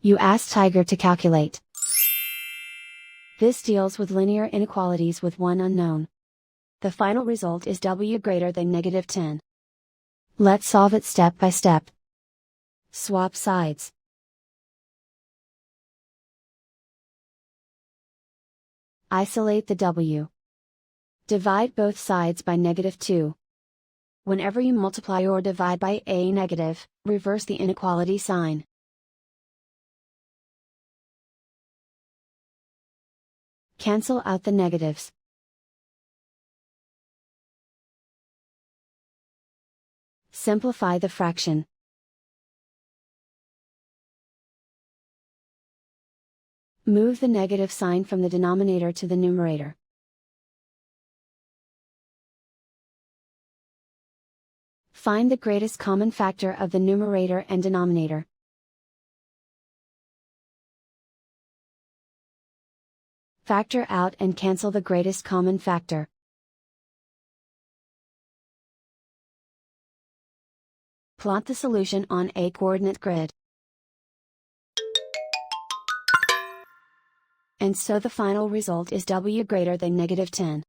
You ask Tiger to calculate. This deals with linear inequalities with one unknown. The final result is w greater than -10. Let's solve it step by step. Swap sides. Isolate the w. Divide both sides by -2. Whenever you multiply or divide by a negative, reverse the inequality sign. Cancel out the negatives. Simplify the fraction. Move the negative sign from the denominator to the numerator. Find the greatest common factor of the numerator and denominator. Factor out and cancel the greatest common factor. Plot the solution on a coordinate grid. And so the final result is w greater than -10.